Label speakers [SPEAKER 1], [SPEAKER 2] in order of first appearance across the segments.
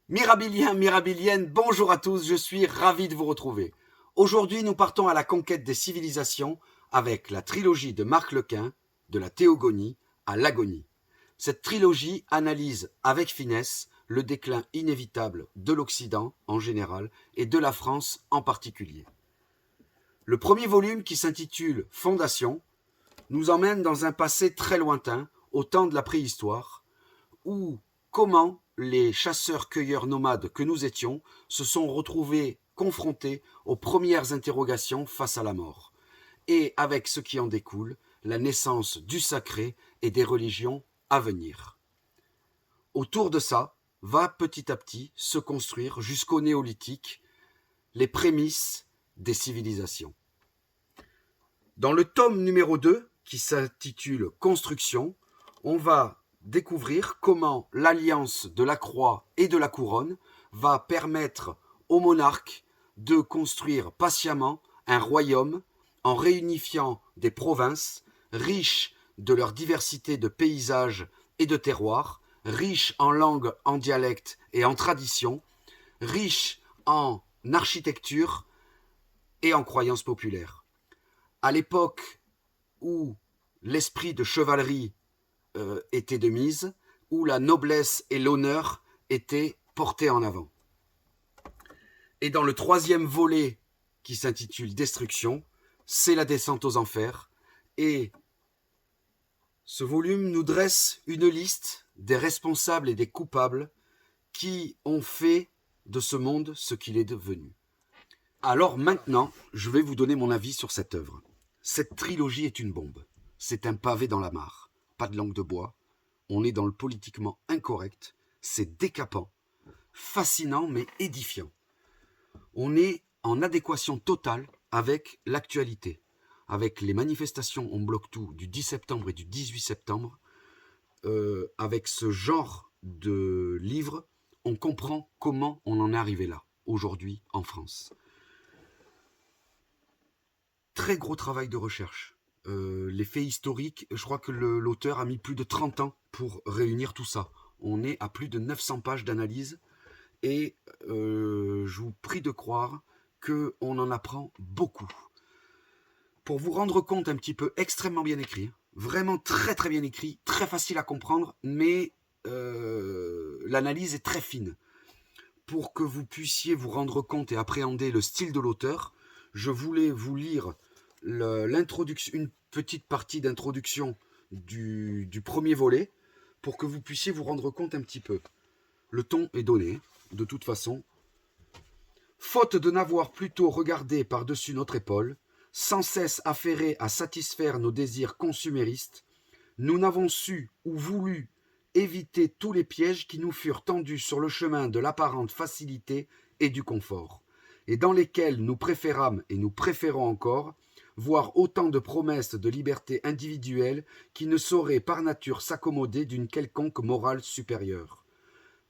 [SPEAKER 1] Mirabiliens, mirabiliennes, bonjour à tous, je suis ravi de vous retrouver. Aujourd'hui, nous partons à la conquête des civilisations avec la trilogie de Marc Lequin, de la théogonie à l'agonie. Cette trilogie analyse avec finesse le déclin inévitable de l'Occident en général et de la France en particulier. Le premier volume, qui s'intitule Fondation, nous emmène dans un passé très lointain, au temps de la préhistoire, où comment les chasseurs-cueilleurs nomades que nous étions se sont retrouvés confrontés aux premières interrogations face à la mort, et avec ce qui en découle, la naissance du sacré et des religions à venir. Autour de ça, va petit à petit se construire jusqu'au néolithique les prémices des civilisations. Dans le tome numéro 2, qui s'intitule Construction, on va découvrir comment l'alliance de la croix et de la couronne va permettre aux monarques de construire patiemment un royaume en réunifiant des provinces riches de leur diversité de paysages et de terroirs, riches en langues, en dialectes et en traditions, riches en architecture et en croyances populaires. À l'époque où l'esprit de chevalerie était de mise, où la noblesse et l'honneur étaient portés en avant. Et dans le troisième volet, qui s'intitule Destruction, c'est la descente aux enfers. Et ce volume nous dresse une liste des responsables et des coupables qui ont fait de ce monde ce qu'il est devenu. Alors maintenant, je vais vous donner mon avis sur cette œuvre. Cette trilogie est une bombe. C'est un pavé dans la mare. Pas de langue de bois. On est dans le politiquement incorrect. C'est décapant, fascinant mais édifiant. On est en adéquation totale avec l'actualité, avec les manifestations on bloque tout du 10 septembre et du 18 septembre. Avec ce genre de livre, on comprend comment on en est arrivé là, aujourd'hui en France. Très gros travail de recherche. Les faits historiques, je crois que l'auteur a mis plus de 30 ans pour réunir tout ça. On est à plus de 900 pages d'analyse et je vous prie de croire qu'on en apprend beaucoup. Pour vous rendre compte un petit peu, extrêmement bien écrit, vraiment très très bien écrit, très facile à comprendre, mais l'analyse est très fine. Pour que vous puissiez vous rendre compte et appréhender le style de l'auteur, je voulais vous lire l'introduction, une petite partie d'introduction du premier volet, pour que vous puissiez vous rendre compte un petit peu. Le ton est donné, de toute façon. Faute de n'avoir plutôt regardé par-dessus notre épaule, sans cesse affairés à satisfaire nos désirs consuméristes, nous n'avons su ou voulu éviter tous les pièges qui nous furent tendus sur le chemin de l'apparente facilité et du confort, et dans lesquels nous préférâmes et nous préférons encore voir autant de promesses de liberté individuelle qui ne sauraient par nature s'accommoder d'une quelconque morale supérieure.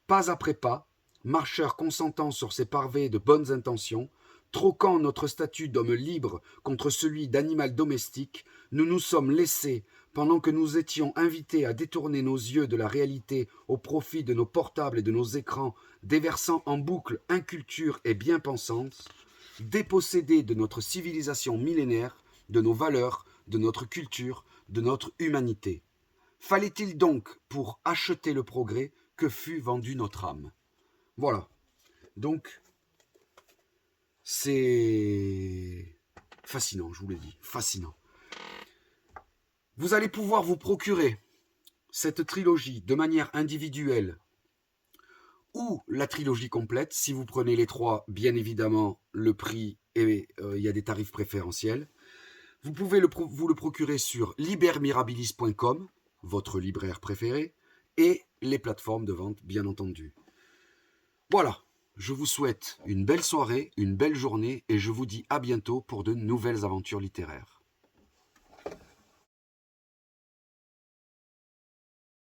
[SPEAKER 1] Pas après pas, marcheurs consentant sur ces parvés de bonnes intentions, troquant notre statut d'homme libre contre celui d'animal domestique, nous nous sommes laissés, pendant que nous étions invités à détourner nos yeux de la réalité au profit de nos portables et de nos écrans, déversant en boucle inculture et bien-pensance, dépossédés de notre civilisation millénaire, de nos valeurs, de notre culture, de notre humanité. Fallait-il donc, pour acheter le progrès, que fût vendue notre âme? Voilà. Donc, c'est fascinant, je vous l'ai dit, fascinant. Vous allez pouvoir vous procurer cette trilogie de manière individuelle ou la trilogie complète. Si vous prenez les trois, bien évidemment, le prix et il y a des tarifs préférentiels. Vous pouvez vous le procurer sur libermirabilis.com, votre libraire préféré, et les plateformes de vente, bien entendu. Voilà, je vous souhaite une belle soirée, une belle journée, et je vous dis à bientôt pour de nouvelles aventures littéraires.